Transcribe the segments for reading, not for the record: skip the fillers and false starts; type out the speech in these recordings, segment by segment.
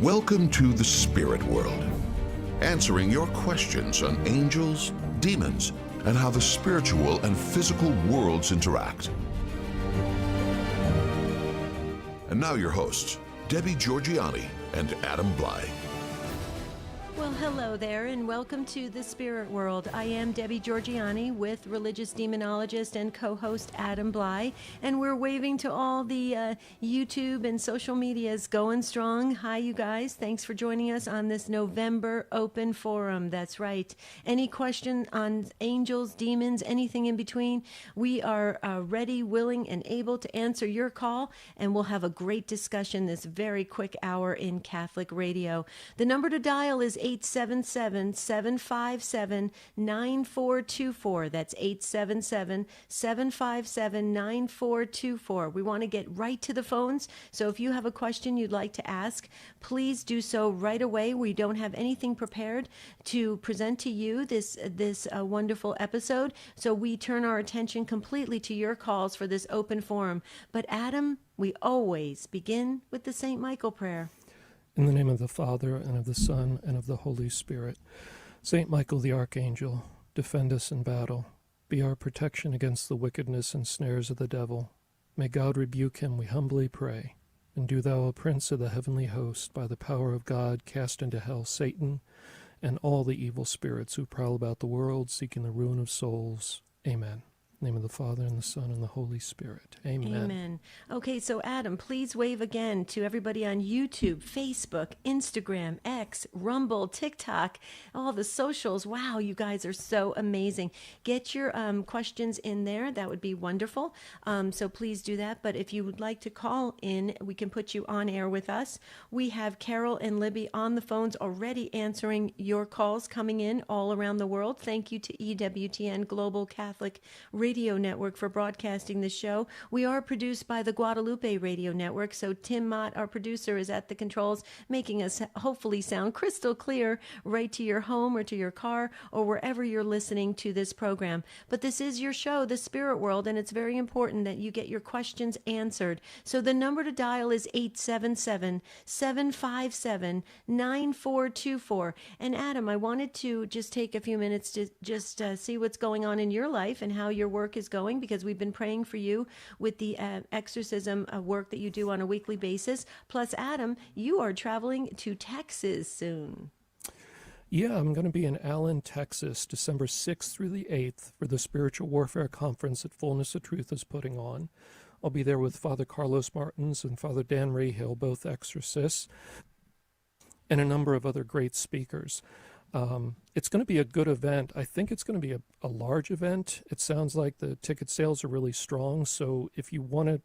Welcome to the spirit world, answering your questions on angels, demons, and how the spiritual and physical worlds interact. And now your hosts, Debbie Georgianni and Adam Blai. Well, hello there, and welcome to the Spirit World. I am Debbie Georgianni with religious demonologist and co-host Adam Blai, and we're waving to all the YouTube and social medias going strong. Hi, you guys. Thanks for joining us on this November open forum. That's right. Any question on angels, demons, anything in between, we are ready, willing, and able to answer your call, and we'll have a great discussion this very quick hour in Catholic radio. The number to dial is 877-757-9424. That's 877-757-9424. We want to get right to the phones. So if you have a question you'd like to ask, please do so right away. We don't have anything prepared to present to you this wonderful episode. So we turn our attention completely to your calls for this open forum. But Adam, we always begin with the St. Michael prayer. In the name of the Father, and of the Son, and of the Holy Spirit. Saint Michael the Archangel, defend us in battle. Be our protection against the wickedness and snares of the devil. May God rebuke him, we humbly pray. And do thou, O Prince of the heavenly host, by the power of God, cast into hell Satan and all the evil spirits who prowl about the world, seeking the ruin of souls. Amen. In the name of the Father, and the Son, and the Holy Spirit. Amen. Amen. Okay, so Adam, please wave again to everybody on YouTube, Facebook, Instagram, X, Rumble, TikTok, all the socials. Wow, you guys are so amazing. Get your questions in there. That would be wonderful. So please do that. But if you would like to call in, we can put you on air with us. We have Carol and Libby on the phones already answering your calls coming in all around the world. Thank you to EWTN Global Catholic Radio Network for broadcasting this show. We are produced by the Guadalupe Radio Network, so Tim Mott, our producer, is at the controls, making us hopefully sound crystal clear right to your home or to your car or wherever you're listening to this program. But this is your show, The Spirit World, and it's very important that you get your questions answered. So the number to dial is 877-757-9424. And Adam, I wanted to just take a few minutes to just see what's going on in your life and how your work is going, because we've been praying for you with the exorcism work that you do on a weekly basis. Plus, Adam, you are traveling to Texas soon. Yeah, I'm going to be in Allen, Texas, December 6th through the 8th for the Spiritual Warfare Conference that Fullness of Truth is putting on. I'll be there with Father Carlos Martins and Father Dan Rahill, both exorcists, and a number of other great speakers. It's going to be a good event. I think it's going to be a large event. It sounds like the ticket sales are really strong. So if you want to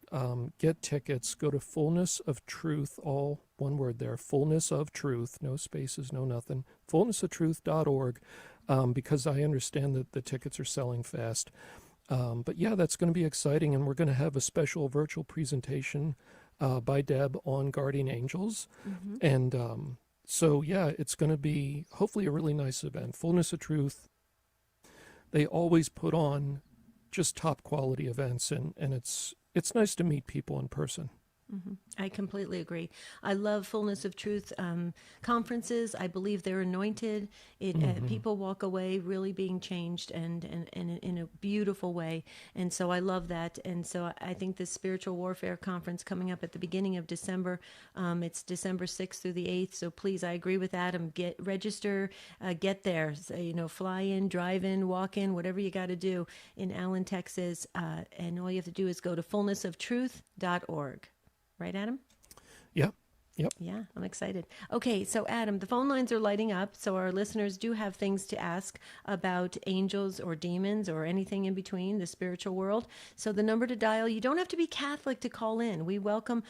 get tickets, go to Fullness of Truth, all one word there, Fullness of Truth, no spaces, no nothing, fullnessoftruth.org, because I understand that the tickets are selling fast. But yeah, that's going to be exciting. And we're going to have a special virtual presentation by Deb on guardian angels. Mm-hmm. And so, yeah, it's going to be hopefully a really nice event. Fullness of Truth, they always put on just top quality events, and it's nice to meet people in person. Mm-hmm. I completely agree. I love Fullness of Truth conferences. I believe they're anointed. People walk away really being changed and in a beautiful way. And so I love that. And so I think this Spiritual Warfare Conference coming up at the beginning of December, it's December 6th through the 8th. So please, I agree with Adam. Register, get there. So, fly in, drive in, walk in, whatever you got to do in Allen, Texas. And all you have to do is go to fullnessoftruth.org. Right, Adam? Yep. Yeah, I'm excited. Okay, so Adam, the phone lines are lighting up, so our listeners do have things to ask about angels or demons or anything in between, the spiritual world. So the number to dial, you don't have to be Catholic to call in. We welcome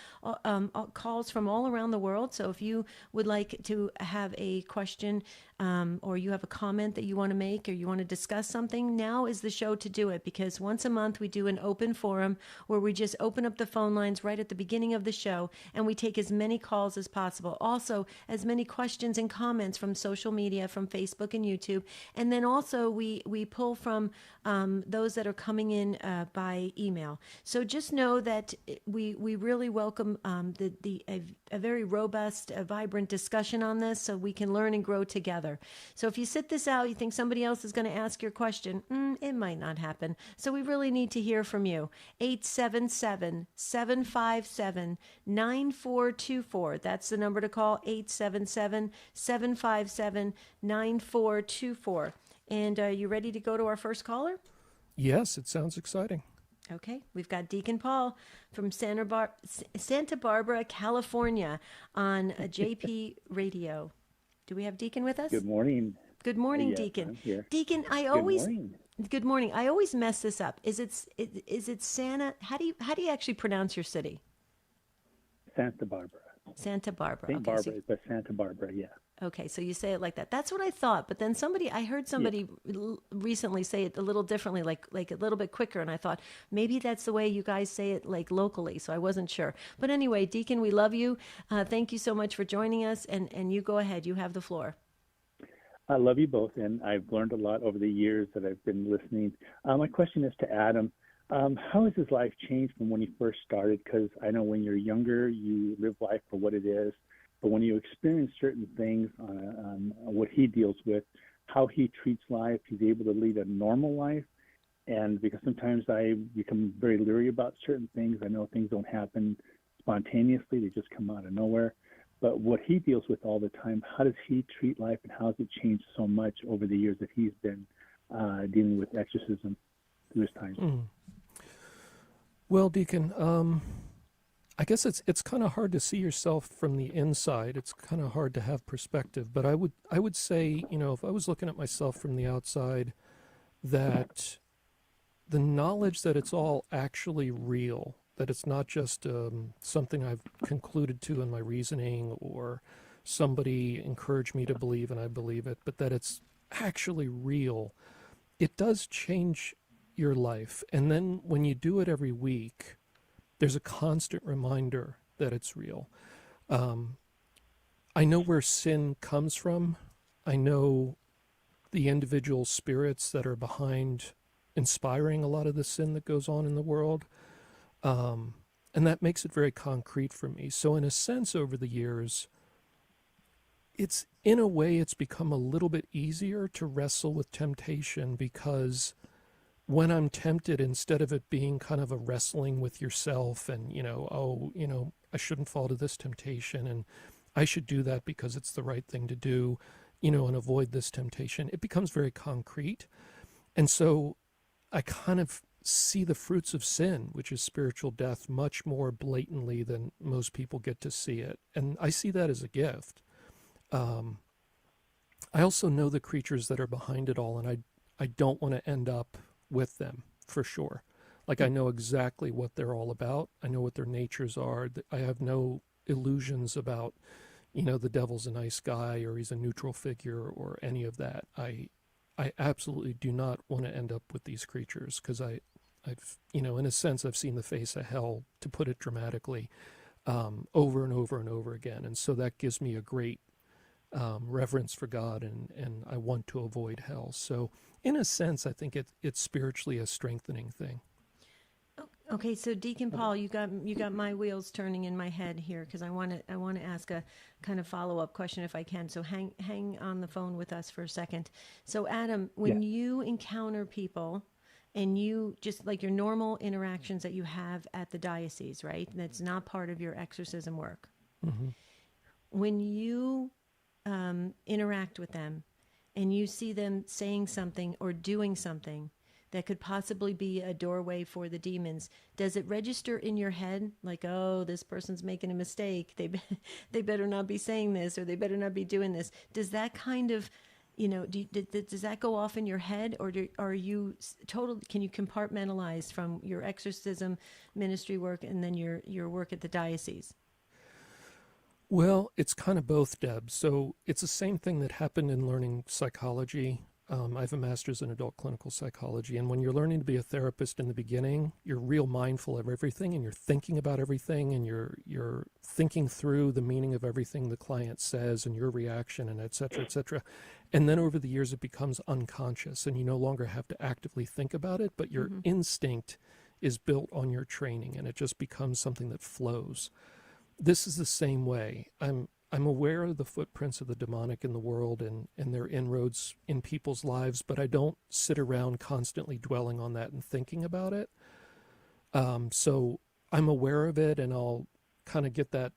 calls from all around the world. So if you would like to have a question or you have a comment that you want to make or you want to discuss something, now is the show to do it, because once a month we do an open forum where we just open up the phone lines right at the beginning of the show and we take as many calls calls as possible. Also, as many questions and comments from social media, from Facebook and YouTube. And then also we pull from those that are coming in by email. So just know that we really welcome a very robust, vibrant discussion on this so we can learn and grow together. So if you sit this out, you think somebody else is going to ask your question, it might not happen. So we really need to hear from you. 877-757-9424. That's the number to call, 877-757-9424. And are you ready to go to our first caller? Yes, it sounds exciting. Okay, we've got Deacon Paul from Santa Barbara, California on JP Radio. Do we have Deacon with us? Good morning. Good morning, Yes, Deacon. I'm here. Deacon, Good morning. I always mess this up. Is it Santa? How do you actually pronounce your city? Santa Barbara. Santa Barbara. St. Okay, Barbara, but Santa Barbara, yeah. Okay, so you say it like that. That's what I thought. But then I heard somebody recently say it a little differently, like a little bit quicker. And I thought maybe that's the way you guys say it, like locally. So I wasn't sure. But anyway, Deacon, we love you. Thank you so much for joining us. And you go ahead. You have the floor. I love you both, and I've learned a lot over the years that I've been listening. My question is to Adam. How has his life changed from when he first started? Because I know when you're younger, you live life for what it is. But when you experience certain things on what he deals with, how he treats life, he's able to lead a normal life. And because sometimes I become very leery about certain things. I know things don't happen spontaneously. They just come out of nowhere. But what he deals with all the time, how does he treat life, and how has it changed so much over the years that he's been dealing with exorcism through his time? Well, Deacon, I guess it's kind of hard to see yourself from the inside. It's kind of hard to have perspective. But I would say, if I was looking at myself from the outside, that the knowledge that it's all actually real, that it's not just something I've concluded to in my reasoning or somebody encouraged me to believe and I believe it, but that it's actually real, it does change your life. And then when you do it every week, there's a constant reminder that it's real. I know where sin comes from. I know the individual spirits that are behind inspiring a lot of the sin that goes on in the world. And that makes it very concrete for me. So in a sense, over the years, in a way, it's become a little bit easier to wrestle with temptation, because when I'm tempted, instead of it being kind of a wrestling with yourself and, I shouldn't fall to this temptation and I should do that because it's the right thing to do, and avoid this temptation, it becomes very concrete. And so I kind of see the fruits of sin, which is spiritual death, much more blatantly than most people get to see it. And I see that as a gift. I also know the creatures that are behind it all, and I don't want to end up with them, for sure. Like, I know exactly what they're all about. I know what their natures are. I have no illusions about, the devil's a nice guy or he's a neutral figure or any of that. I absolutely do not want to end up with these creatures, because I've, in a sense, I've seen the face of hell, to put it dramatically, over and over and over again. And so that gives me a great reverence for God, and I want to avoid hell. So in a sense, I think it's spiritually a strengthening thing. Okay, so Deacon Paul, you got my wheels turning in my head here, because I want to ask a kind of follow-up question if I can. So hang on the phone with us for a second. So Adam, when you encounter people, and you just like your normal interactions that you have at the diocese, right? That's not part of your exorcism work. Mm-hmm. When you interact with them and you see them saying something or doing something that could possibly be a doorway for the demons, does it register in your head like, oh, this person's making a mistake, they better not be saying this, or they better not be doing this? Does that kind of, does that go off in your head, or are you can you compartmentalize from your exorcism ministry work and then your work at the diocese? Well, it's kind of both, Deb. So it's the same thing that happened in learning psychology. I have a master's in adult clinical psychology, and when you're learning to be a therapist in the beginning, you're real mindful of everything, and you're thinking about everything, and you're thinking through the meaning of everything the client says and your reaction, and et cetera, et cetera. And then over the years, it becomes unconscious, and you no longer have to actively think about it, but your instinct is built on your training, and it just becomes something that flows. This is the same way. I'm aware of the footprints of the demonic in the world and their inroads in people's lives, but I don't sit around constantly dwelling on that and thinking about it. So I'm aware of it, and I'll kind of get that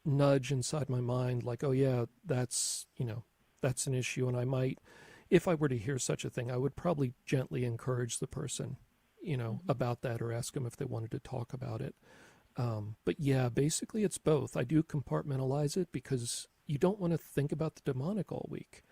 nudge inside my mind, like, oh yeah, that's an issue. And I might, if I were to hear such a thing, I would probably gently encourage the person, about that, or ask them if they wanted to talk about it. But yeah, basically it's both. I do compartmentalize it because you don't want to think about the demonic all week.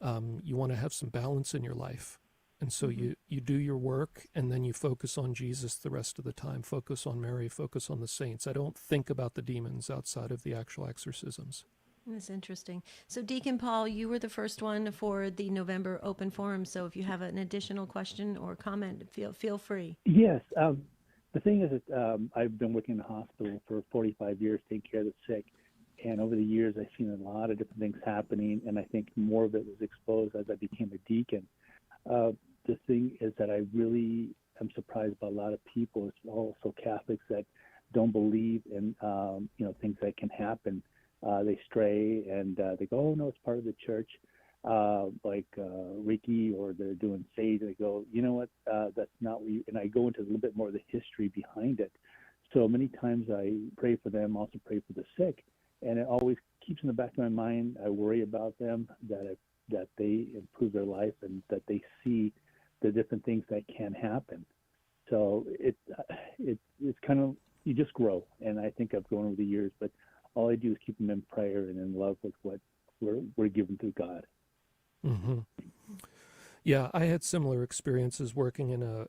You want to have some balance in your life. And so you do your work, and then you focus on Jesus the rest of the time, focus on Mary, focus on the saints. I don't think about the demons outside of the actual exorcisms. That's interesting. So Deacon Paul, you were the first one for the November open forum. So if you have an additional question or comment, feel free. Yes. The thing is that I've been working in the hospital for 45 years, taking care of the sick. And over the years, I've seen a lot of different things happening. And I think more of it was exposed as I became a deacon. The thing is that I really am surprised by a lot of people, also Catholics, that don't believe in, things that can happen. They stray and they go, oh, no, it's part of the church. Like Reiki, or they're doing Sage. They go, you know what, that's not what you, and I go into a little bit more of the history behind it. So many times I pray for them, also pray for the sick, and it always keeps in the back of my mind. I worry about them, that they improve their life and that they see the different things that can happen. So it's kind of, you just grow, and I think I've grown over the years, but all I do is keep them in prayer and in love with what we're given through God. Mm-hmm. Yeah, I had similar experiences working in a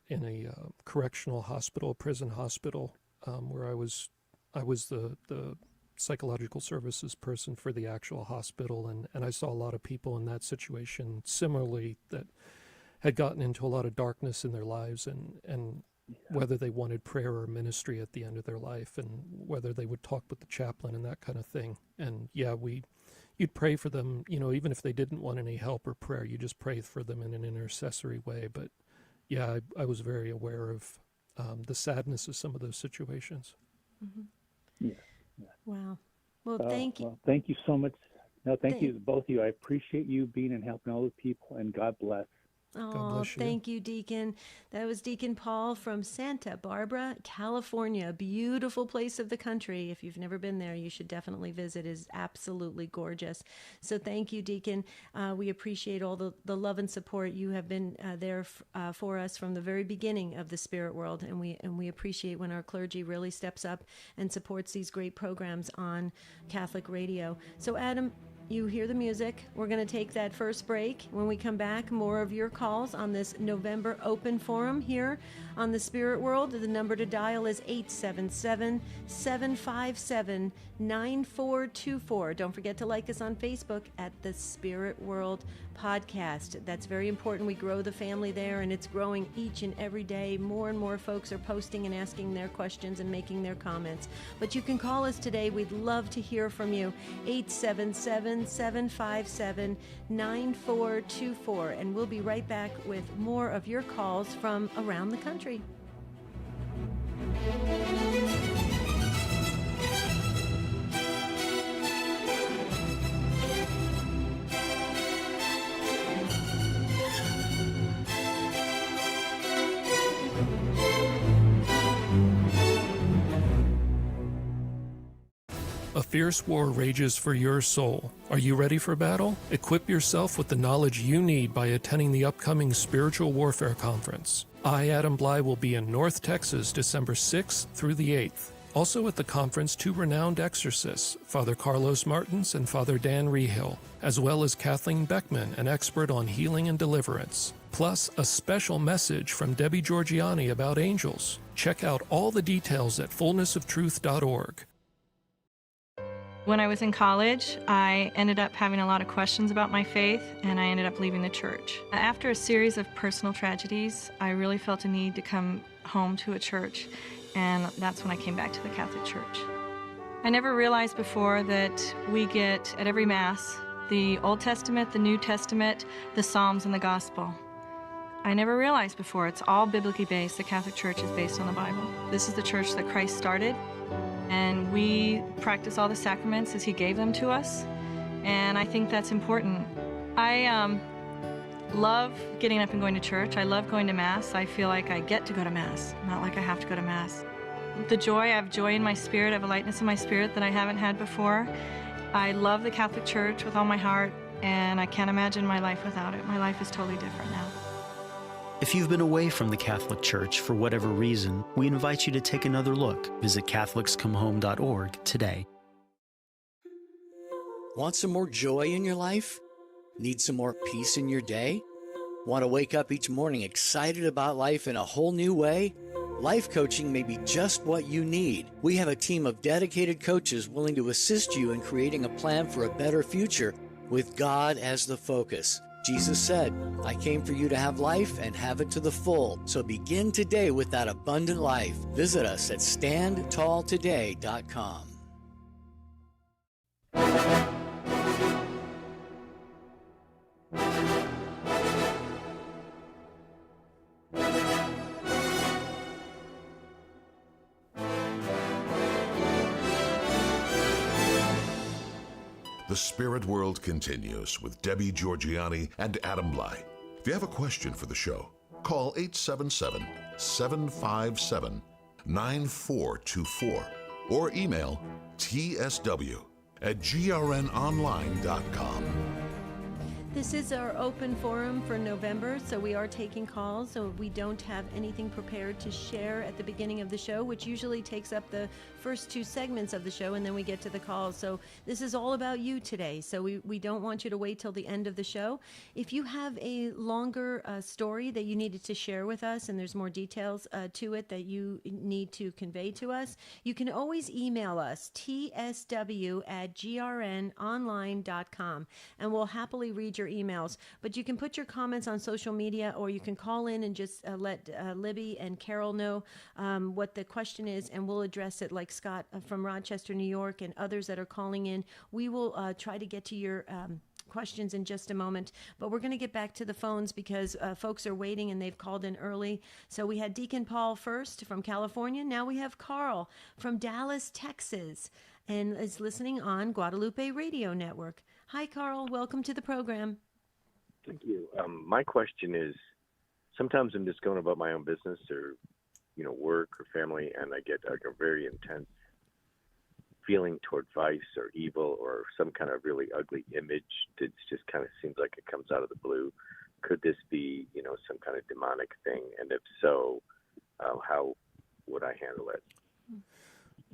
correctional hospital, prison hospital, where I was the psychological services person for the actual hospital, and I saw a lot of people in that situation similarly that had gotten into a lot of darkness in their lives, and whether they wanted prayer or ministry at the end of their life, and whether they would talk with the chaplain and that kind of thing. And yeah, you'd pray for them, even if they didn't want any help or prayer, you just pray for them in an intercessory way. But yeah, I was very aware of the sadness of some of those situations. Mm-hmm. Yeah. Wow. Well, thank you. Well, thank you so much. No, thank you, both of you. I appreciate you being and helping all the people, and God bless. Oh, thank you, Deacon. That was Deacon Paul from Santa Barbara, California. A beautiful place of the country. If you've never been there, you should definitely visit. It is absolutely gorgeous. So thank you, Deacon. We appreciate all the love and support. You have been there for us from the very beginning of the spirit world, and we appreciate when our clergy really steps up and supports these great programs on Catholic radio. So Adam, you hear the music. We're going to take that first break. When we come back, more of your calls on this November open forum here on the Spirit World. The number to dial is 877-757-9424. Don't forget to like us on Facebook at the Spirit World Podcast. That's very important. We grow the family there, and it's growing each and every day. More and more folks are posting and asking their questions and making their comments. But you can call us today. We'd love to hear from you. 877-757-9424. And we'll be right back with more of your calls from around the country. A fierce war rages for your soul. Are you ready for battle? Equip yourself with the knowledge you need by attending the upcoming Spiritual Warfare Conference. I, Adam Blai, will be in North Texas December 6th through the 8th. Also at the conference, two renowned exorcists, Father Carlos Martins and Father Dan Rehill, as well as Kathleen Beckman, an expert on healing and deliverance. Plus, a special message from Debbie Georgianni about angels. Check out all the details at fullnessoftruth.org. When I was in college, I ended up having a lot of questions about my faith, and I ended up leaving the church. After a series of personal tragedies, I really felt a need to come home to a church, and that's when I came back to the Catholic Church. I never realized before that we get, at every Mass, the Old Testament, the New Testament, the Psalms, and the Gospel. I never realized before it's all biblically based. The Catholic Church is based on the Bible. This is the church that Christ started, and we practice all the sacraments as he gave them to us, and I think that's important. I love getting up and going to church. I love going to Mass. I feel like I get to go to Mass, not like I have to go to Mass. I have joy in my spirit, I have a lightness in my spirit that I haven't had before. I love the Catholic Church with all my heart, and I can't imagine my life without it. My life is totally different now. If you've been away from the Catholic Church for whatever reason, we invite you to take another look. Visit CatholicsComeHome.org today. Want some more joy in your life? Need some more peace in your day? Want to wake up each morning excited about life in a whole new way? Life coaching may be just what you need. We have a team of dedicated coaches willing to assist you in creating a plan for a better future with God as the focus. Jesus said, I came for you to have life and have it to the full. So begin today with that abundant life. Visit us at standtalltoday.com. The Spirit World continues with Debbie Georgianni and Adam Blai. If you have a question for the show, call 877-757-9424 or email tsw@grnonline.com. This is our open forum for November, so we are taking calls. So we don't have anything prepared to share at the beginning of the show, which usually takes up the first two segments of the show, and then we get to the calls. So this is all about you today. So we don't want you to wait till the end of the show. If you have a longer story that you needed to share with us, and there's more details to it that you need to convey to us, you can always email us, tsw@grnonline.com, and we'll happily read your emails. But you can put your comments on social media, or you can call in and just let Libby and Carol know what the question is, and we'll address it, like Scott from Rochester, New York, and others that are calling in. We will try to get to your questions in just a moment, but we're going to get back to the phones because folks are waiting and they've called in early. So we had Deacon Paul first from California. Now we have Carl from Dallas, Texas, and is listening on Guadalupe Radio Network. Hi, Carl. Welcome to the program. Thank you. My question is, sometimes I'm just going about my own business or, work or family, and I get a very intense feeling toward vice or evil or some kind of really ugly image that just kind of seems like it comes out of the blue. Could this be, some kind of demonic thing? And if so, how would I handle it?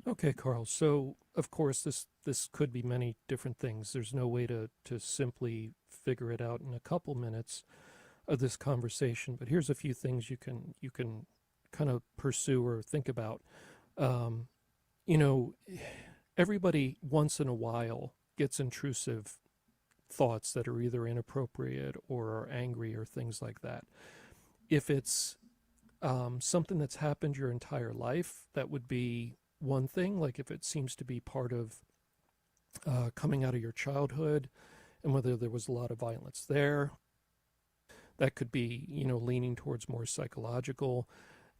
Okay, Carl. So, of course, this could be many different things. There's no way to simply figure it out in a couple minutes of this conversation. But here's a few things you can kind of pursue or think about. Everybody once in a while gets intrusive thoughts that are either inappropriate or are angry or things like that. If it's something that's happened your entire life, that would be one thing. Like if it seems to be part of coming out of your childhood and whether there was a lot of violence there, that could be, leaning towards more psychological.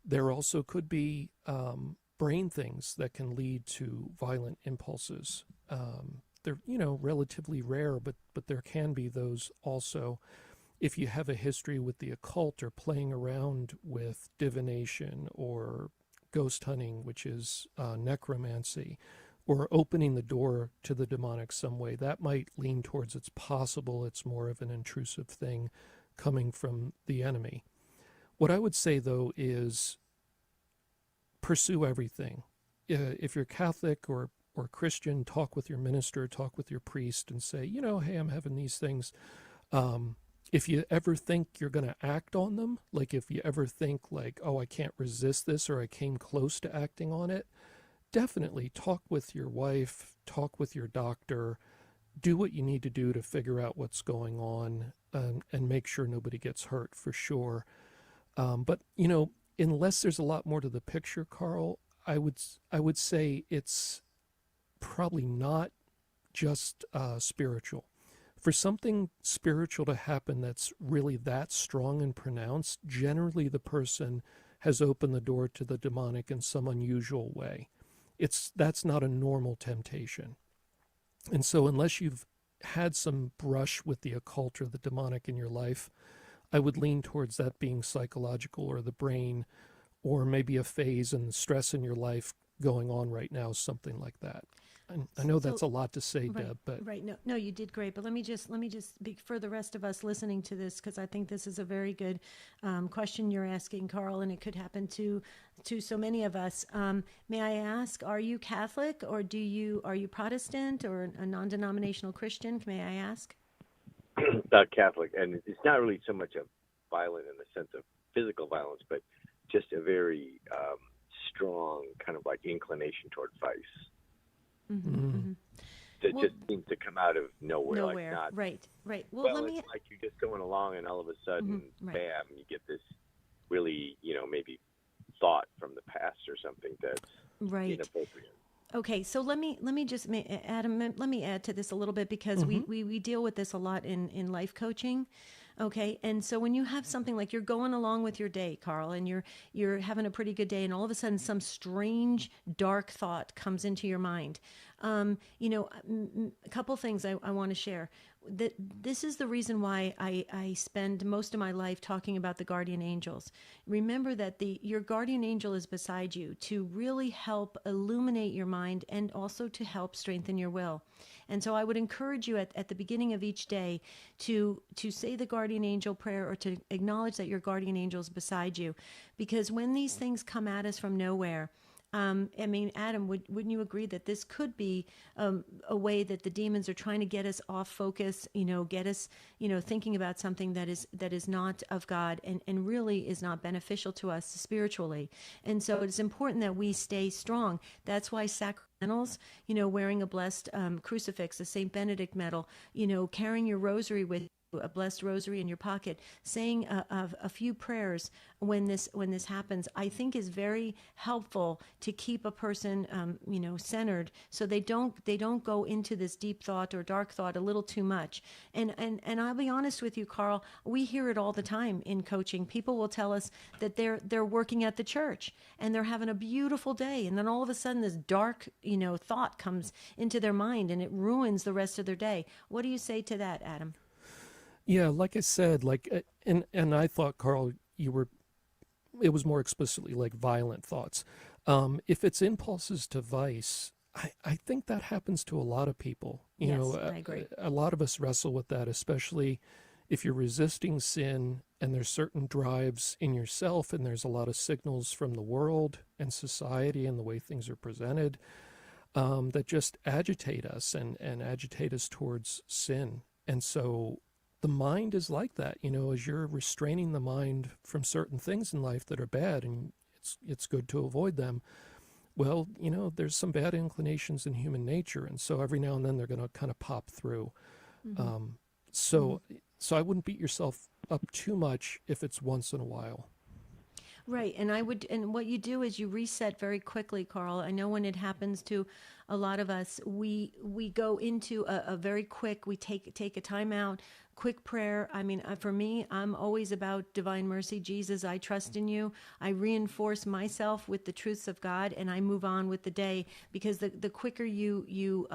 There also could be brain things that can lead to violent impulses. They're, relatively rare, but there can be those also. If you have a history with the occult or playing around with divination or ghost hunting, which is necromancy, or opening the door to the demonic some way, that might lean towards it's possible it's more of an intrusive thing coming from the enemy. What I would say, though, is pursue everything. If you're Catholic or Christian, talk with your minister, talk with your priest, and say, hey, I'm having these things. If you ever think you're going to act on them, like if you ever think like, oh, I can't resist this, or I came close to acting on it, definitely talk with your wife, talk with your doctor, do what you need to do to figure out what's going on, and make sure nobody gets hurt for sure. But unless there's a lot more to the picture, Carl, I would say it's probably not just spiritual. For something spiritual to happen that's really that strong and pronounced, generally the person has opened the door to the demonic in some unusual way. That's not a normal temptation. And so unless you've had some brush with the occult or the demonic in your life, I would lean towards that being psychological or the brain, or maybe a phase and stress in your life going on right now, something like that. I know that's a lot to say, Right, Deb, but right. No, you did great. But let me just speak for the rest of us listening to this, because I think this is a very good question you're asking, Carl, and it could happen to so many of us. May I ask, are you Catholic, or are you Protestant, or a non-denominational Christian? May I ask? Catholic, and it's not really so much a violent in the sense of physical violence, but just a very strong kind of like inclination toward vice. Mm-hmm, mm-hmm. That just seems to come out of nowhere. Like not, right. Well, it's like you're just going along, and all of a sudden, bam, you get this really, maybe thought from the past or something that's inappropriate. Okay, so let me just, Adam, let me add to this a little bit, because we deal with this a lot in life coaching. Okay, and so when you have something like you're going along with your day, Carl, and you're having a pretty good day, and all of a sudden some strange dark thought comes into your mind. A couple things I want to share. This is the reason why I spend most of my life talking about the guardian angels. Remember that your guardian angel is beside you to really help illuminate your mind and also to help strengthen your will. And so I would encourage you at the beginning of each day to say the guardian angel prayer, or to acknowledge that your guardian angel is beside you. Because when these things come at us from nowhere, Adam, wouldn't you agree that this could be a way that the demons are trying to get us off focus, get us, thinking about something that is not of God, and really is not beneficial to us spiritually. And so it's important that we stay strong. That's why sacramentals, wearing a blessed crucifix, a St. Benedict medal, carrying your rosary with a blessed rosary in your pocket, saying a few prayers when this happens, I think is very helpful to keep a person, centered, so they don't go into this deep thought or dark thought a little too much. And I'll be honest with you, Carl, we hear it all the time in coaching. People will tell us that they're working at the church and they're having a beautiful day, and then all of a sudden this dark, thought comes into their mind and it ruins the rest of their day. What do you say to that, Adam? yeah, like I said, and I thought, Carl, it was more explicitly like violent thoughts. If it's impulses to vice, I think that happens to a lot of people. I agree. A lot of us wrestle with that, especially if you're resisting sin and there's certain drives in yourself, and there's a lot of signals from the world and society and the way things are presented that just agitate us and agitate us towards sin. And so the mind is like that, as you're restraining the mind from certain things in life that are bad, and it's good to avoid them. Well, there's some bad inclinations in human nature, and so every now and then they're going to kind of pop through. So I wouldn't beat yourself up too much if it's once in a while. Right, and what you do is you reset very quickly, Carl. I know when it happens to a lot of us, we go into a very quick, we take a time out, quick prayer. I mean, for me, I'm always about divine mercy. Jesus, I trust in you. I reinforce myself with the truths of God, and I move on with the day, because the quicker you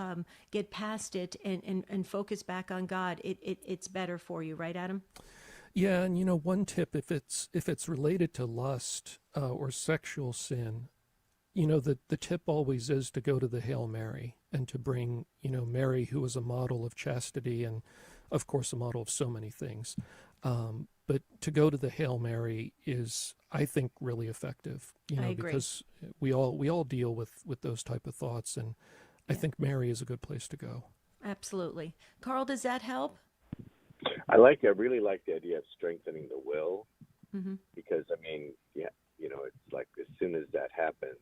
get past it and focus back on God, it's better for you, right, Adam? Yeah, and one tip, if it's related to lust or sexual sin, the tip always is to go to the Hail Mary and to bring, Mary, who was a model of chastity and, of course, a model of so many things. But to go to the Hail Mary is, I think, really effective, I agree. because we all deal with those type of thoughts, and I think Mary is a good place to go. Absolutely. Carl, does that help? I really like the idea of strengthening the will, because it's like as soon as that happens,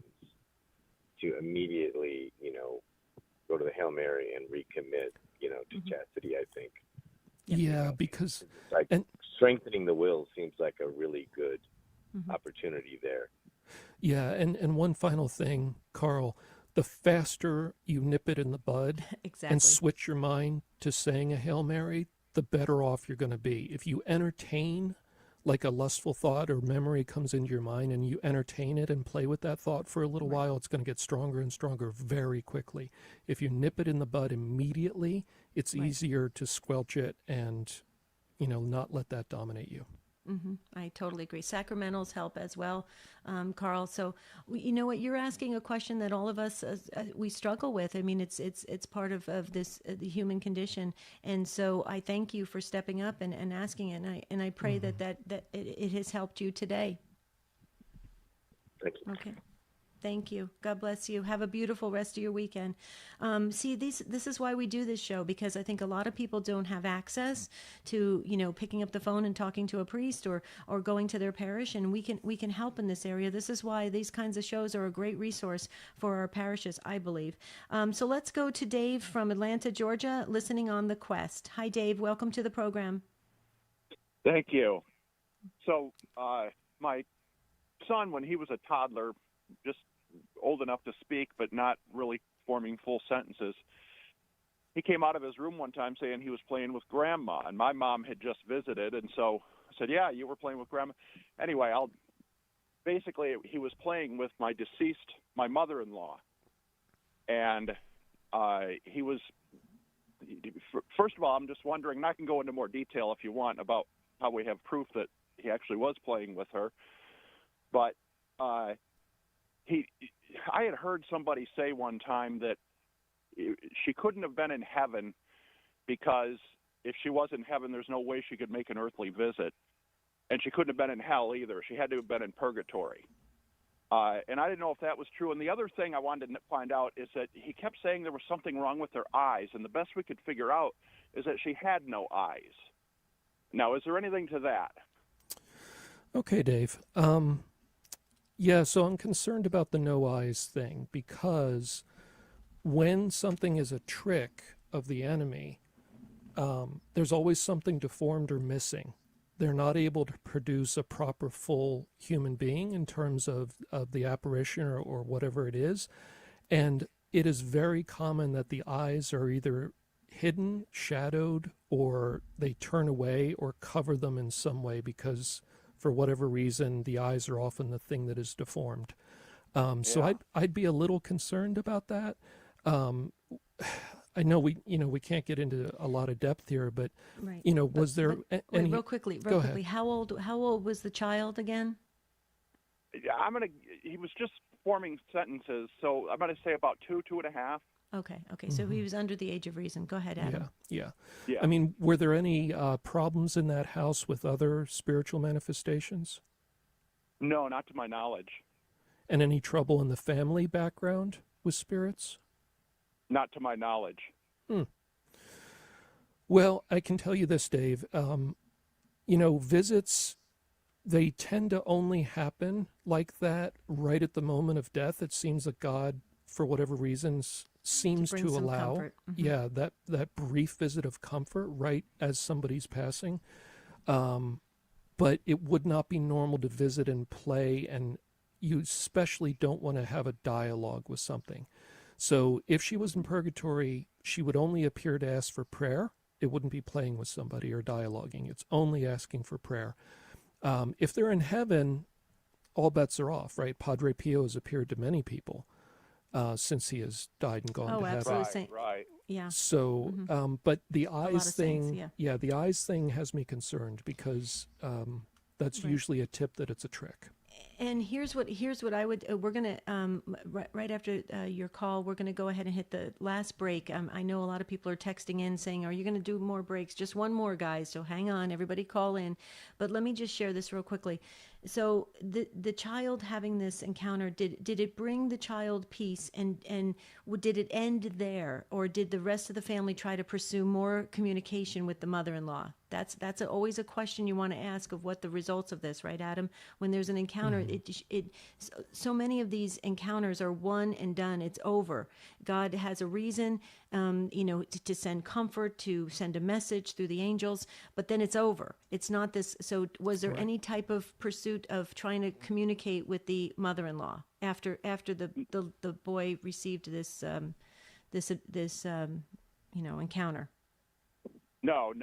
to immediately, go to the Hail Mary and recommit, to chastity, I think. Yeah, because It's like and strengthening the will seems like a really good opportunity there. yeah, and one final thing, Carl, the faster you nip it in the bud Exactly. and switch your mind to saying a Hail Mary, the better off you're going to be. If you entertain like a lustful thought or memory comes into your mind and you entertain it and play with that thought for a little while, it's going to get stronger and stronger very quickly. If you nip it in the bud immediately, it's easier to squelch it and, not let that dominate you. I totally agree. Sacramentals help as well, Carl. So, you know what, you're asking a question that all of us we struggle with. I mean, it's part of this the human condition, and so I thank you for stepping up and asking it, and I pray that it has helped you today. Thank you. Okay. Thank you. God bless you. Have a beautiful rest of your weekend. See, this is why we do this show, because I think a lot of people don't have access to, picking up the phone and talking to a priest or going to their parish, and we can help in this area. This is why these kinds of shows are a great resource for our parishes, I believe. So let's go to Dave from Atlanta, Georgia, listening on The Quest. Hi, Dave. Welcome to the program. Thank you. So my son, when he was a toddler, just old enough to speak but not really forming full sentences, he came out of his room one time saying he was playing with Grandma, and my mom had just visited, and so I said, yeah, you were playing with Grandma. Anyway, basically he was playing with my mother-in-law, and he was, first of all, I'm just wondering, and I can go into more detail if you want about how we have proof that he actually was playing with her, but I had heard somebody say one time that she couldn't have been in heaven because if she was in heaven, there's no way she could make an earthly visit. And she couldn't have been in hell either. She had to have been in purgatory. And I didn't know if that was true. And the other thing I wanted to find out is that he kept saying there was something wrong with her eyes. And the best we could figure out is that she had no eyes. Now, is there anything to that? Okay, Dave. Yeah, so I'm concerned about the no eyes thing, because when something is a trick of the enemy, there's always something deformed or missing. They're not able to produce a proper full human being in terms of the apparition or whatever it is. And it is very common that the eyes are either hidden, shadowed, or they turn away or cover them in some way, because for whatever reason, the eyes are often the thing that is deformed. So I'd be a little concerned about that. I know we can't get into a lot of depth here, but was there any? Real quickly, ahead. How old was the child again? He was just forming sentences, so I'm gonna say about 2.5. Okay. So he was under the age of reason. Go ahead, Adam. Yeah. I mean, were there any problems in that house with other spiritual manifestations? No, not to my knowledge. And any trouble in the family background with spirits? Not to my knowledge. Well, I can tell you this, Dave. Visits, they tend to only happen like that right at the moment of death. It seems that God, for whatever reasons, seems to allow that brief visit of comfort right as somebody's passing, but it would not be normal to visit and play, and you especially don't want to have a dialogue with something. So if she was in purgatory, she would only appear to ask for prayer. It wouldn't be playing with somebody or dialoguing. It's only asking for prayer. If they're in heaven, all bets are off, right? Padre Pio has appeared to many people since he has died and gone to heaven. Absolutely. Right. Yeah. So, but the eyes thing, saints, the eyes thing has me concerned, because that's usually a tip that it's a trick. And here's what I would. We're gonna right after your call, we're gonna go ahead and hit the last break. I know a lot of people are texting in saying, "Are you gonna do more breaks?" Just one more, guys. So hang on, everybody, call in. But let me just share this real quickly. So the child having this encounter, did it bring the child peace, and did it end there, or did the rest of the family try to pursue more communication with the mother-in-law? That's always a question you want to ask of what the results of this, right, Adam? When there's an encounter, so many of these encounters are one and done. It's over. God has a reason, to send comfort, to send a message through the angels, but then it's over. It's not this. So was there any type of pursuit of trying to communicate with the mother-in-law after the boy received this encounter? No,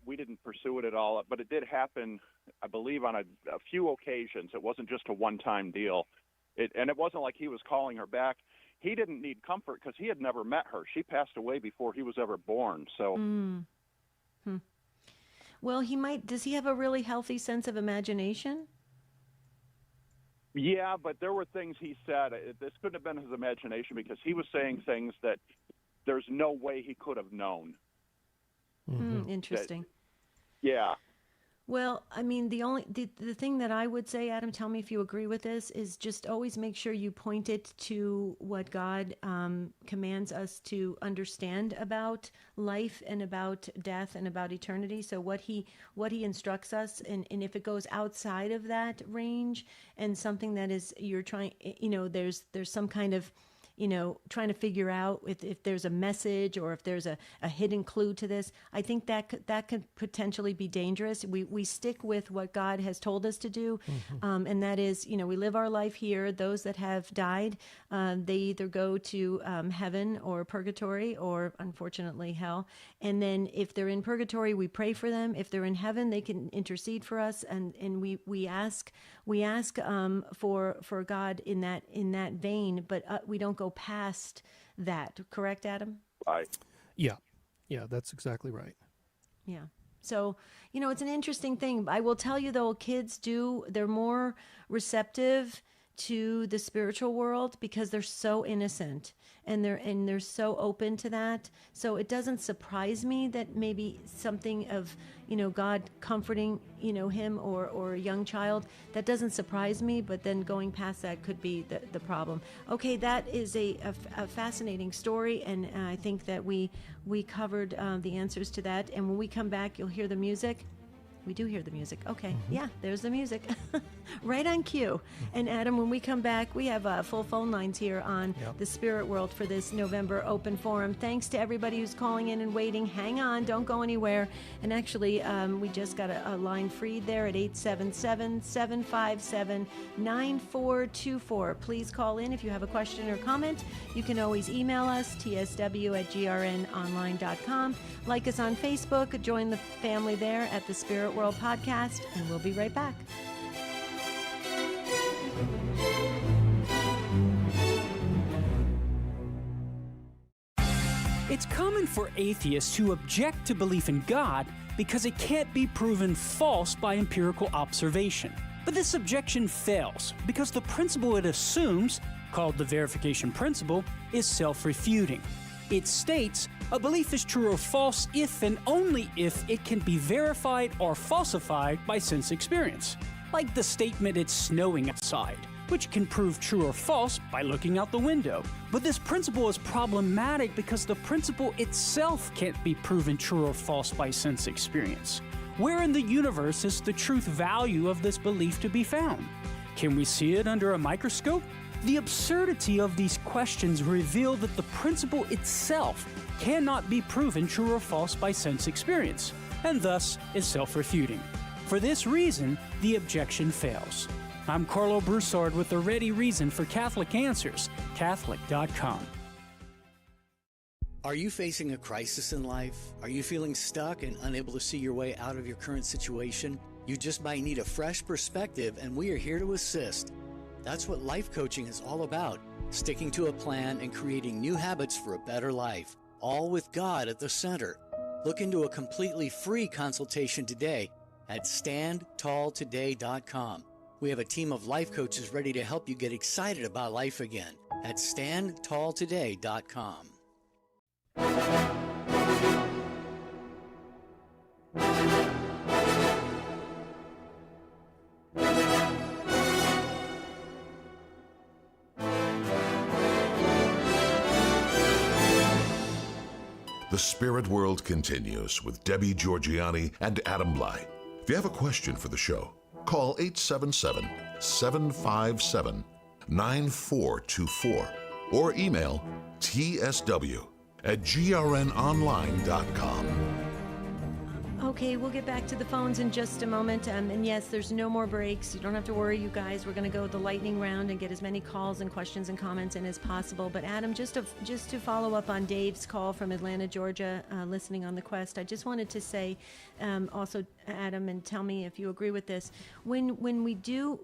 we didn't pursue it at all, but it did happen, I believe, on a few occasions. It wasn't just a one-time deal. And it wasn't like he was calling her back. He didn't need comfort because he had never met her. She passed away before he was ever born. So, Well, does he have a really healthy sense of imagination? yeah, but there were things he said. This couldn't have been his imagination because he was saying things that there's no way he could have known. Interesting. Yeah. Well, I mean, the thing that I would say, Adam, tell me if you agree with this, is just always make sure you point it to what God commands us to understand about life and about death and about eternity. So what he instructs us, and if it goes outside of that range and something that is, you're trying, there's some kind of, trying to figure out if there's a message or if there's a hidden clue to this, I think that could potentially be dangerous. We stick with what God has told us to do, and that is, we live our life here. Those that have died, they either go to heaven or purgatory, or unfortunately hell. And then if they're in purgatory, we pray for them. If they're in heaven, they can intercede for us, and we ask for God in that vein, but we don't go past that. Correct, Adam? Right. Yeah, that's exactly right. Yeah. So, it's an interesting thing. I will tell you though, kids they're more receptive to the spiritual world because they're so innocent and they're so open to that. So it doesn't surprise me that maybe something of, God comforting, him or a young child, that doesn't surprise me, but then going past that could be the problem. Okay, that is a fascinating story, and I think that we covered the answers to that. And when we come back, you'll hear the music. We do hear the music. Okay. Yeah, there's the music. Right on cue. And Adam, when we come back, we have full phone lines here on the Spirit World for this November open forum. Thanks to everybody who's calling in and waiting. Hang on. Don't go anywhere. And actually, we just got a line freed there at 877-757-9424. Please call in if you have a question or comment. You can always email us, tsw@grnonline.com. Like us on Facebook. Join the family there at the Spirit World Podcast, and we'll be right back. It's common for atheists to object to belief in God because it can't be proven false by empirical observation. But this objection fails because the principle it assumes, called the verification principle, is self-refuting. It states a belief is true or false if and only if it can be verified or falsified by sense experience, like the statement it's snowing outside, which can prove true or false by looking out the window. But this principle is problematic because the principle itself can't be proven true or false by sense experience. Where in the universe is the truth value of this belief to be found? Can we see it under a microscope? The absurdity of these questions reveal that the principle itself cannot be proven true or false by sense experience, and thus is self-refuting. For this reason, the objection fails. I'm Carlo Broussard with the ready reason for Catholic Answers, Catholic.com. Are you facing a crisis in life? Are you feeling stuck and unable to see your way out of your current situation? You just might need a fresh perspective, and we are here to assist. That's what life coaching is all about, sticking to a plan and creating new habits for a better life, all with God at the center. Look into a completely free consultation today at standtalltoday.com. We have a team of life coaches ready to help you get excited about life again at standtalltoday.com. The Spirit World continues with Debbie Georgianni and Adam Blai. If you have a question for the show, call 877-757-9424 or email tsw@grnonline.com. Okay, we'll get back to the phones in just a moment. And yes, there's no more breaks. You don't have to worry, you guys. We're going to go the lightning round and get as many calls and questions and comments in as possible. But Adam, just to follow up on Dave's call from Atlanta, Georgia, listening on the Quest, I just wanted to say also, Adam, and tell me if you agree with this. When we do,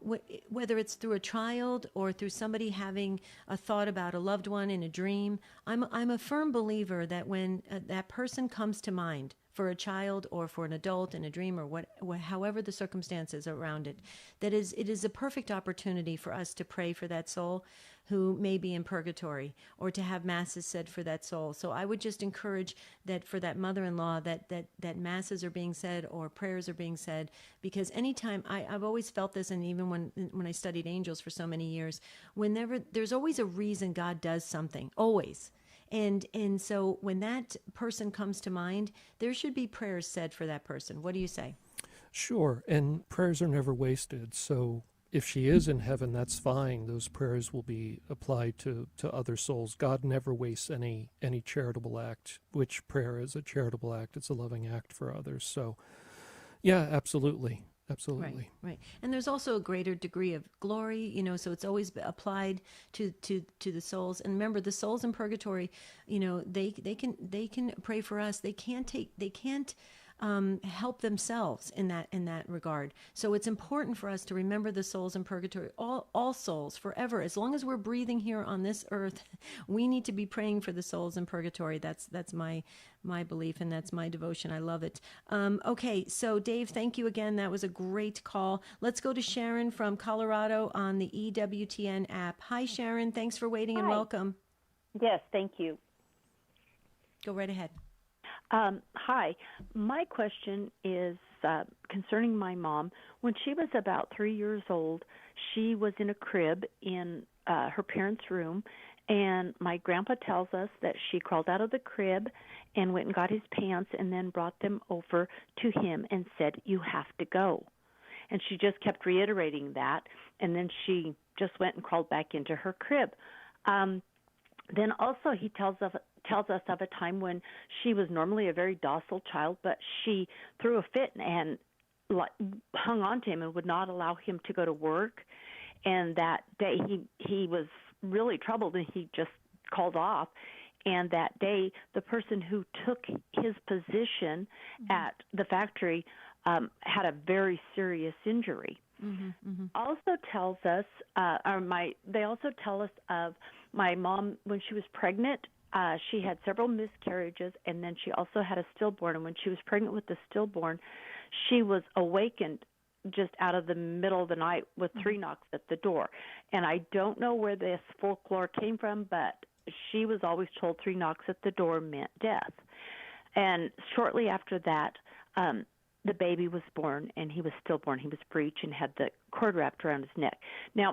whether it's through a child or through somebody having a thought about a loved one in a dream, I'm a firm believer that when that person comes to mind, for a child or for an adult in a dream or however the circumstances around it, it is a perfect opportunity for us to pray for that soul who may be in purgatory or to have masses said for that soul. So I would just encourage that for that mother-in-law that masses are being said or prayers are being said, because anytime I've always felt this, and even when I studied angels for so many years, whenever there's always a reason God does something, always. And so when that person comes to mind, there should be prayers said for that person. What do you say? Sure, and prayers are never wasted. So if she is in heaven, that's fine. Those prayers will be applied to other souls. God never wastes any charitable act, which prayer is a charitable act. It's a loving act for others. So, yeah, absolutely. Absolutely. Right. And there's also a greater degree of glory, so it's always applied to the souls. And remember, the souls in purgatory, they can pray for us. They can't help themselves in that regard. So it's important for us to remember the souls in purgatory, all souls forever. As long as we're breathing here on this earth, we need to be praying for the souls in purgatory. That's my belief, and that's my devotion. I love it. Okay, so Dave, thank you again. That was a great call. Let's go to Sharon from Colorado on the EWTN app. Hi, Sharon. Thanks for waiting and welcome. Yes, thank you. Go right ahead. Hi. My question is concerning my mom. When she was about 3 years old, she was in a crib in her parents' room, and my grandpa tells us that she crawled out of the crib and went and got his pants and then brought them over to him and said, "You have to go." And she just kept reiterating that, and then she just went and crawled back into her crib. Then also he tells us of a time when she was normally a very docile child, but she threw a fit and hung on to him and would not allow him to go to work. And that day he was really troubled, and he just called off. And that day, the person who took his position at the factory had a very serious injury. Also tells us, they also tell us of my mom when she was pregnant. She had several miscarriages, and then she also had a stillborn. And when she was pregnant with the stillborn, she was awakened just out of the middle of the night with 3 knocks at the door. And I don't know where this folklore came from, but she was always told 3 knocks at the door meant death. And shortly after that, the baby was born, and he was stillborn. He was breech and had the cord wrapped around his neck. Now,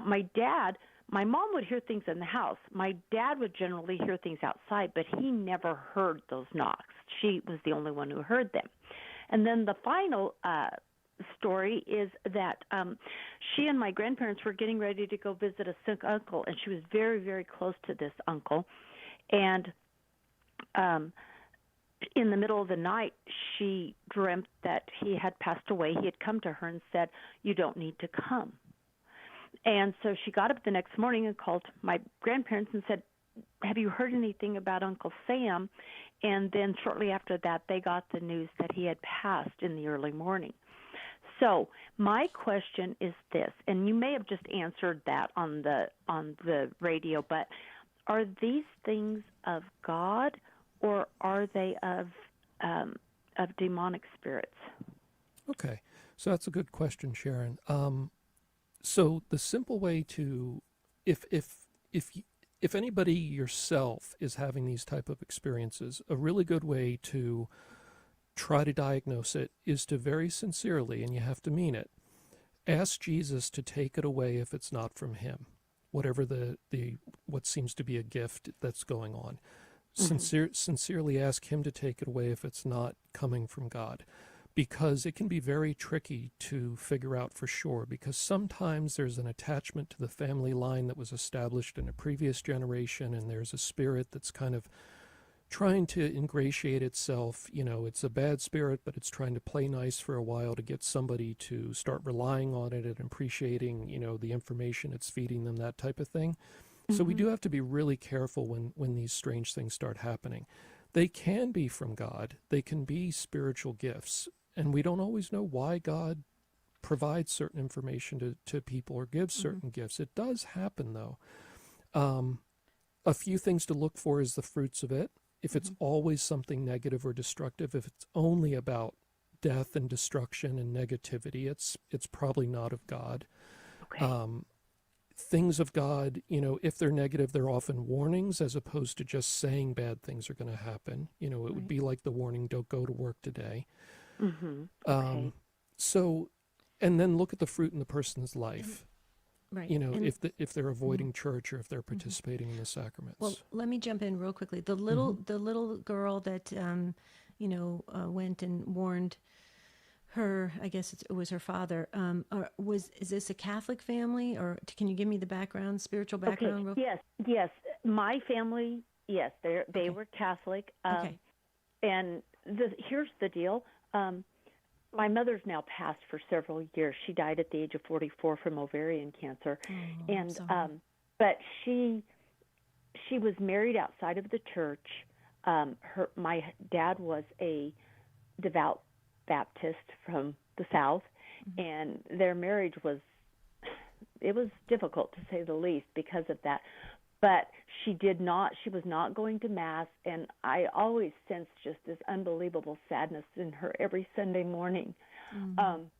my mom would hear things in the house. My dad would generally hear things outside, but he never heard those knocks. She was the only one who heard them. And then the final story is that she and my grandparents were getting ready to go visit a sick uncle, and she was very, very close to this uncle. And in the middle of the night, she dreamt that he had passed away. He had come to her and said, "You don't need to come." And so she got up the next morning and called my grandparents and said, "Have you heard anything about Uncle Sam?" And then shortly after that, they got the news that he had passed in the early morning. So my question is this, and you may have just answered that on the radio, but are these things of God, or are they of demonic spirits? Okay, so that's a good question, Sharon. So the simple way to, if anybody yourself is having these type of experiences, a really good way to try to diagnose it is to very sincerely, and you have to mean it, ask Jesus to take it away if it's not from him, whatever what seems to be a gift that's going on. sincerely ask him to take it away if it's not coming from God, because it can be very tricky to figure out for sure, because sometimes there's an attachment to the family line that was established in a previous generation, and there's a spirit that's kind of trying to ingratiate itself. It's a bad spirit, but it's trying to play nice for a while to get somebody to start relying on it and appreciating, the information it's feeding them, that type of thing. So we do have to be really careful when these strange things start happening. They can be from God. They can be spiritual gifts. And we don't always know why God provides certain information to people or gives certain gifts. It does happen, though. A few things to look for is the fruits of it. If it's always something negative or destructive, if it's only about death and destruction and negativity, it's probably not of God. Okay. Things of God, if they're negative, they're often warnings as opposed to just saying bad things are going to happen. It would be like the warning, don't go to work today. Okay. So, and then look at the fruit in the person's life. Right. If they're avoiding church or if they're participating in the sacraments. Well, let me jump in real quickly. The little girl that went and warned her, I guess it was her father. Is this a Catholic family, or can you give me the background, spiritual background? Okay. Yes. My family, yes, they were Catholic. Okay. And here's the deal. My mother's now passed for several years. She died at the age of 44 from ovarian cancer, but she was married outside of the church. My dad was a devout Baptist from the South, and their marriage was difficult, to say the least, because of that. But she was not going to Mass, and I always sensed just this unbelievable sadness in her every Sunday morning. But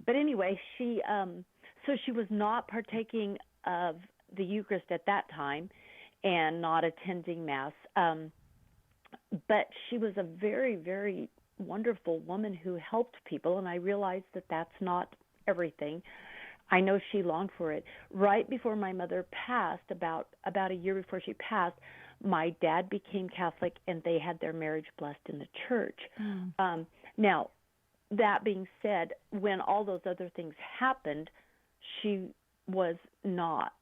anyway, so she was not partaking of the Eucharist at that time and not attending Mass. But she was a very, very wonderful woman who helped people, and I realized that that's not everything. I know she longed for it. Right before my mother passed, about a year before she passed, my dad became Catholic, and they had their marriage blessed in the church. Now, that being said, when all those other things happened, she was not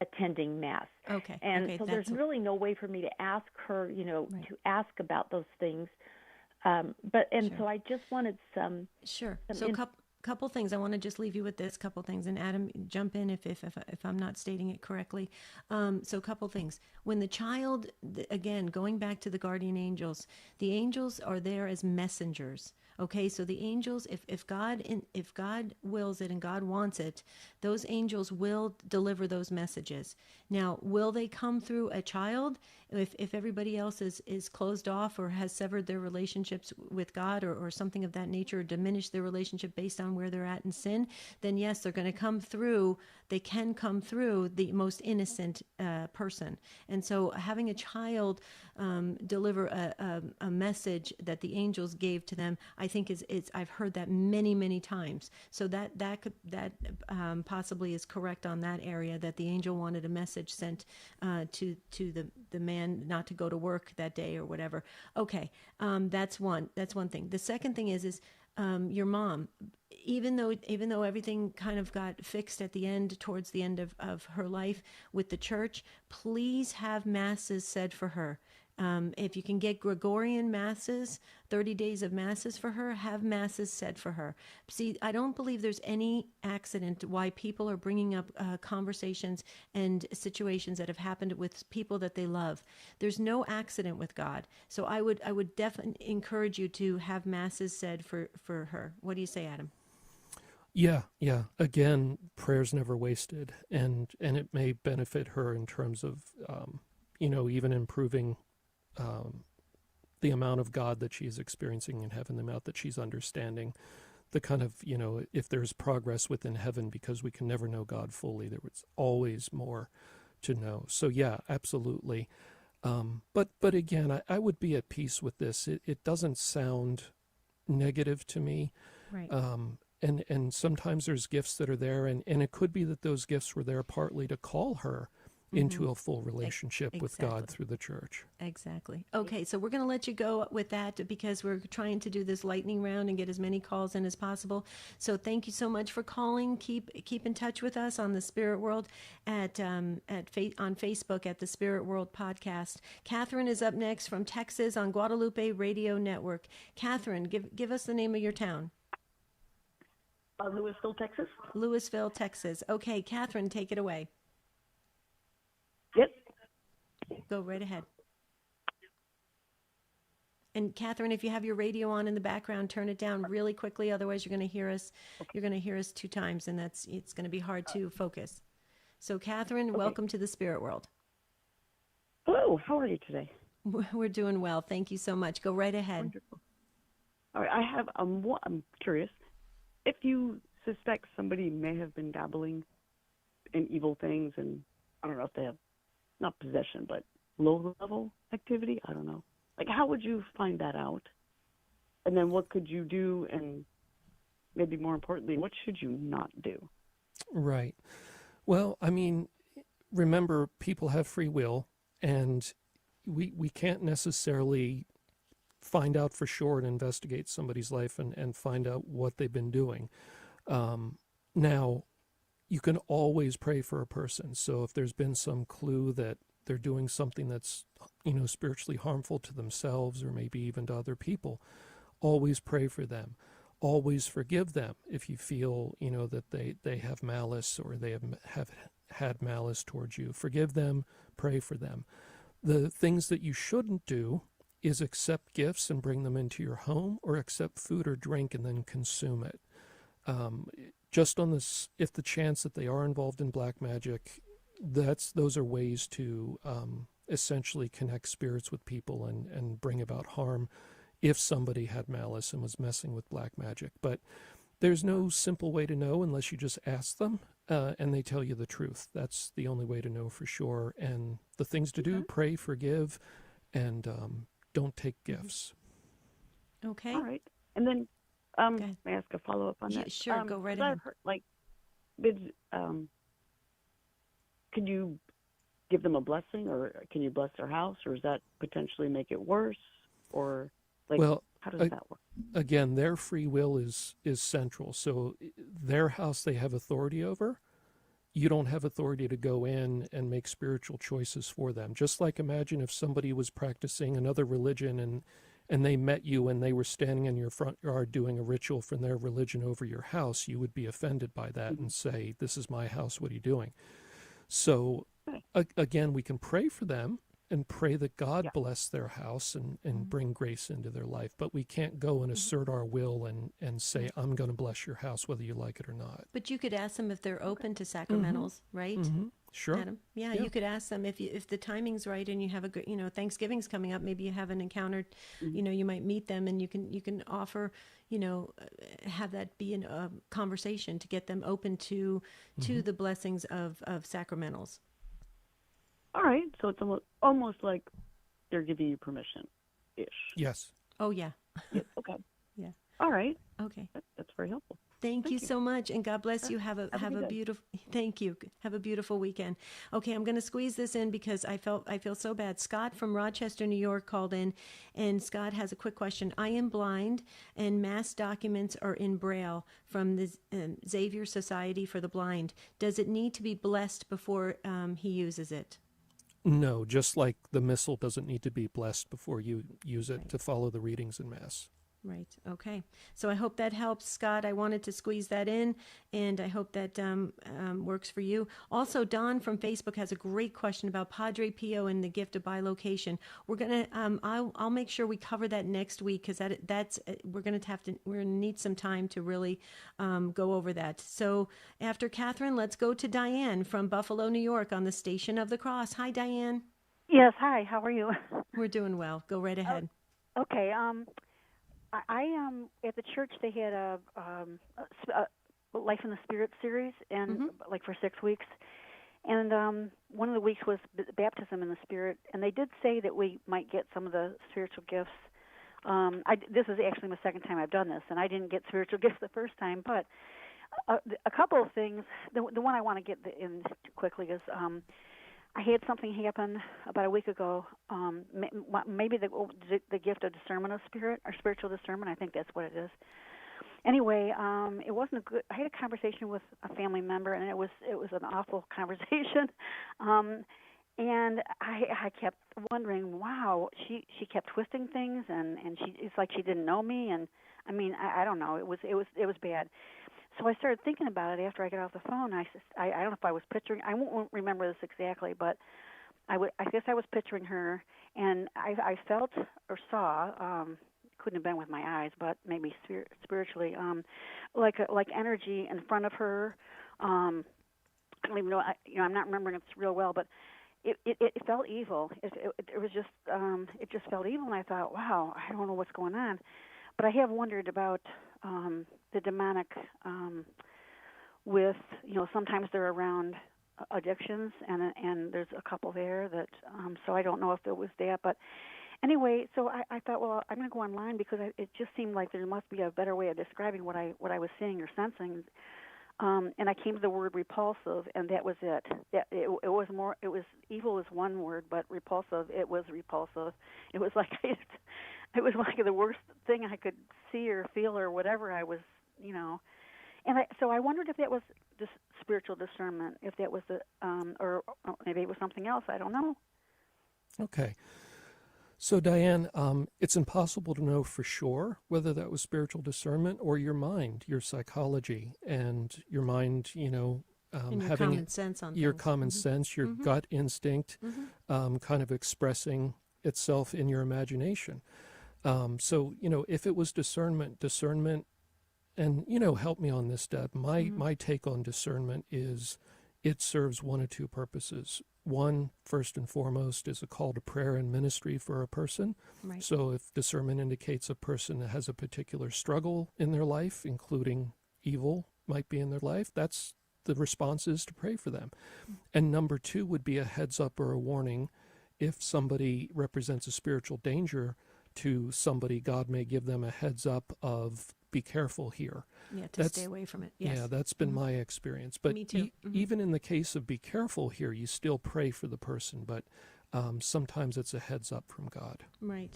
attending Mass. Okay. And so there's really no way for me to ask her, to ask about those things. So I just wanted some... Sure. So couple things. I want to just leave you with this couple things, and Adam, jump in if I'm not stating it correctly. So couple things. When the child, again, going back to the guardian angels, the angels are there as messengers. Okay, so the angels, if God wills it and God wants it, those angels will deliver those messages. Now, will they come through a child? If everybody else is closed off or has severed their relationships with God or something of that nature, or diminished their relationship based on where they're at in sin, then yes, they're going to come through. They can come through the most innocent person. And so having a child deliver a message that the angels gave to them, I think is I've heard that many times. So that possibly is correct on that area, that the angel wanted a message sent to the man not to go to work that day or whatever. Okay, that's one thing. The second thing is your mom. Even though everything kind of got fixed at the end, towards the end of her life with the church, please have masses said for her. If you can get Gregorian masses, 30 days of masses for her, have masses said for her. See, I don't believe there's any accident why people are bringing up conversations and situations that have happened with people that they love. There's no accident with God. So I would definitely encourage you to have masses said for her. What do you say, Adam? Yeah. Again, prayer's never wasted, and it may benefit her in terms of, even improving the amount of God that she's experiencing in heaven, the amount that she's understanding, the kind of, if there's progress within heaven, because we can never know God fully, there was always more to know. So yeah, absolutely. But again, I would be at peace with this. It doesn't sound negative to me. Right. And sometimes there's gifts that are there, and it could be that those gifts were there partly to call her into a full relationship with God through the church. Exactly. Okay, so we're going to let you go with that because we're trying to do this lightning round and get as many calls in as possible. So thank you so much for calling. Keep in touch with us on the Spirit World on Facebook at the Spirit World Podcast. Catherine is up next from Texas on Guadalupe Radio Network. Catherine, give us the name of your town. Louisville, Texas. Louisville, Texas. Okay, Catherine, take it away. Yep. Go right ahead. And Catherine, if you have your radio on in the background, turn it down really quickly. Otherwise, you're going to hear us. You're going to hear us 2 times, and it's going to be hard to focus. So, Catherine, welcome to the Spirit World. Hello. How are you today? We're doing well. Thank you so much. Go right ahead. Wonderful. All right. I have. I'm curious if you suspect somebody may have been dabbling in evil things, and I don't know if they have. Not possession, but low-level activity. I don't know. Like, how would you find that out? And then what could you do? And maybe more importantly, what should you not do? Right. Well, I mean, remember, people have free will, and we can't necessarily find out for sure and investigate somebody's life and find out what they've been doing. Now, you can always pray for a person. So if there's been some clue that they're doing something that's, spiritually harmful to themselves or maybe even to other people, always pray for them. Always forgive them if you feel, that they have malice or they have had malice towards you. Forgive them, pray for them. The things that you shouldn't do is accept gifts and bring them into your home, or accept food or drink and then consume it. Just on this, if the chance that they are involved in black magic, those are ways to essentially connect spirits with people and bring about harm if somebody had malice and was messing with black magic. But there's no simple way to know unless you just ask them and they tell you the truth. That's the only way to know for sure. And the things to do, pray, forgive, and don't take gifts. Okay. All right. And then may I ask a follow-up on that? Sure, go right ahead. Could you give them a blessing, or can you bless their house, or does that potentially make it worse? Or, how does that work? Again, their free will is central. So their house they have authority over. You don't have authority to go in and make spiritual choices for them. Just like imagine if somebody was practicing another religion and they met you and they were standing in your front yard doing a ritual from their religion over your house, you would be offended by that and say, this is my house, what are you doing? So, again, we can pray for them and pray that God bless their house and bring grace into their life. But we can't go and assert our will and say, I'm going to bless your house whether you like it or not. But you could ask them if they're open to sacramentals, right? Sure. Adam? Yeah, you could ask them if the timing's right and you have a good, Thanksgiving's coming up, maybe you have an encounter, you might meet them and you can offer, have that be a conversation to get them open to the blessings of sacramentals. All right, so it's almost like they're giving you permission-ish. Yes. Oh, yeah. Okay. Yeah. All right. Okay. That's very helpful. Thank you so much, and God bless you. Have a beautiful. Thank you. Have a beautiful weekend. Okay, I'm going to squeeze this in because I feel so bad. Scott from Rochester, New York, called in, and Scott has a quick question. I am blind, and mass documents are in Braille from the Xavier Society for the Blind. Does it need to be blessed before he uses it? No, just like the missal doesn't need to be blessed before you use it to follow the readings in Mass. Right. Okay. So I hope that helps, Scott. I wanted to squeeze that in, and I hope that works for you. Also, Don from Facebook has a great question about Padre Pio and the gift of bilocation. We're gonna, I'll make sure we cover that next week because we're gonna need some time to really go over that. So after Catherine, let's go to Diane from Buffalo, New York, on the Station of the Cross. Hi, Diane. Yes. Hi. How are you? We're doing well. Go right ahead. Okay. I at the church they had a Life in the Spirit series, and like for 6 weeks, and one of the weeks was baptism in the Spirit, and they did say that we might get some of the spiritual gifts. This is actually my second time I've done this, and I didn't get spiritual gifts the first time, but a couple of things. The one I want to get in quickly is I had something happen about a week ago. Maybe the gift of discernment of spirit or spiritual discernment. I think that's what it is. Anyway, it wasn't a good. I had a conversation with a family member, and it was an awful conversation. And I kept wondering, wow, she kept twisting things, and it's like she didn't know me, and I mean, I don't know, it was bad. So I started thinking about it after I got off the phone. I don't know if I was picturing. I won't remember this exactly, but I guess I was picturing her, and I felt or saw. Couldn't have been with my eyes, but maybe spiritually, like energy in front of her. I don't even know. I'm not remembering it real well, but it felt evil. It was just it just felt evil, and I thought, wow, I don't know what's going on. But I have wondered about the demonic with, sometimes they're around addictions, and there's a couple there that, so I don't know if it was that. But anyway, so I thought, well, I'm going to go online because it just seemed like there must be a better way of describing what I was seeing or sensing. And I came to the word repulsive, and that was it. It was more. It was evil is one word, but repulsive. It was repulsive. It was like it was like the worst thing I could see or feel or whatever I was, And so I wondered if that was just spiritual discernment, if that was or maybe it was something else. I don't know. Okay. So, Diane, it's impossible to know for sure whether that was spiritual discernment or your mind, your psychology, and your mind, and your having common sense on your things. common sense, your gut instinct, kind of expressing itself in your imagination. So, if it was discernment, and, help me on this, Deb. My take on discernment is it serves one of two purposes. One, first and foremost, is a call to prayer and ministry for a person. Right. So if discernment indicates a person that has a particular struggle in their life, including evil might be in their life, that's the response is to pray for them. And number two would be a heads up or a warning. If somebody represents a spiritual danger to somebody, God may give them a heads up of, be careful here. Yeah, to stay away from it. Yes. Yeah, that's been my experience. But Me too. Even in the case of be careful here, you still pray for the person, but sometimes it's a heads up from God. Right.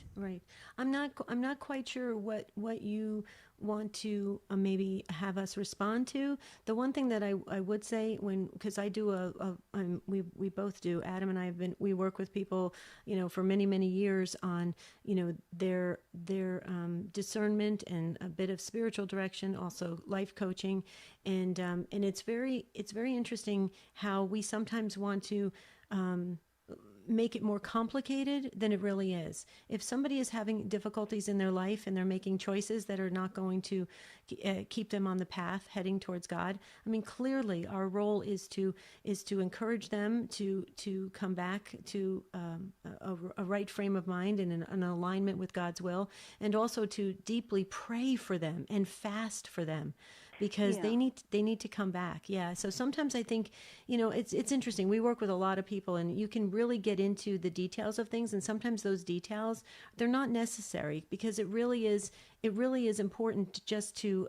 I'm not quite sure what you want to maybe have us respond to. The one thing that I would say, because I do we both do, Adam and I we work with people, for many years on, their discernment and a bit of spiritual direction, also life coaching, and it's very interesting how we sometimes want to make it more complicated than it really is. If somebody is having difficulties in their life and they're making choices that are not going to keep them on the path heading towards God, I mean, clearly our role is to encourage them to come back to a right frame of mind and an alignment with God's will, and also to deeply pray for them and fast for them, because they need to come back. Yeah. So sometimes I think, it's interesting. We work with a lot of people, and you can really get into the details of things, and sometimes those details, they're not necessary, because it really is important just to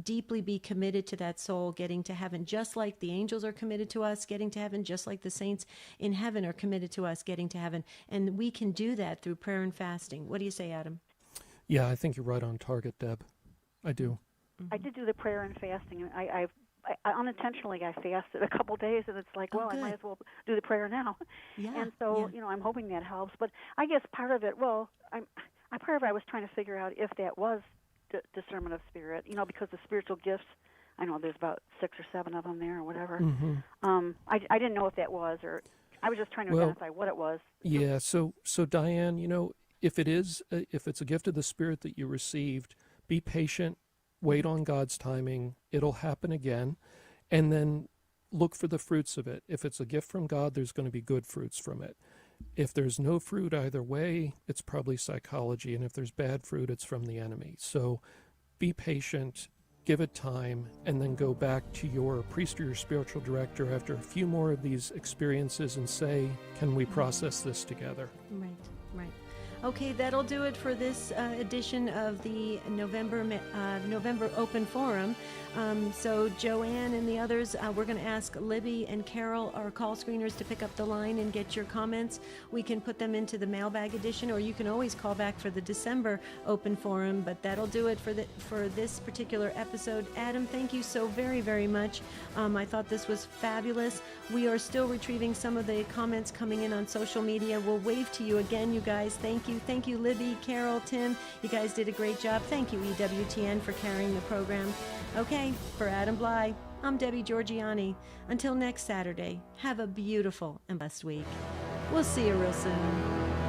deeply be committed to that soul getting to heaven, just like the angels are committed to us getting to heaven, just like the saints in heaven are committed to us getting to heaven. And we can do that through prayer and fasting. What do you say, Adam? Yeah, I think you're right on target, Deb. I do. I did do the prayer and fasting. I unintentionally I fasted a couple days, and it's like, I might as well do the prayer now. Yeah. And so, I'm hoping that helps. But I guess part of it, I was trying to figure out if that was discernment of spirit, because the spiritual gifts, I know there's about 6 or 7 of them there or whatever. I didn't know if that was, or I was just trying to identify what it was. Yeah. So Diane, if it's a gift of the Spirit that you received, be patient. Wait on God's timing. It'll happen again. And then look for the fruits of it. If it's a gift from God, there's going to be good fruits from it. If there's no fruit either way, it's probably psychology. And if there's bad fruit, it's from the enemy. So be patient, give it time, and then go back to your priest or your spiritual director after a few more of these experiences and say, can we process this together? Right. Okay, that'll do it for this edition of the November Open Forum. So Joanne and the others, we're going to ask Libby and Carol, our call screeners, to pick up the line and get your comments. We can put them into the mailbag edition, or you can always call back for the December Open Forum. But that'll do it for this particular episode. Adam, thank you so very, very much. I thought this was fabulous. We are still retrieving some of the comments coming in on social media. We'll wave to you again, you guys. Thank you. Thank you, Libby, Carol, Tim. You guys did a great job. Thank you, EWTN, for carrying the program. Okay, for Adam Blai, I'm Debbie Georgianni. Until next Saturday, have a beautiful and blessed week. We'll see you real soon.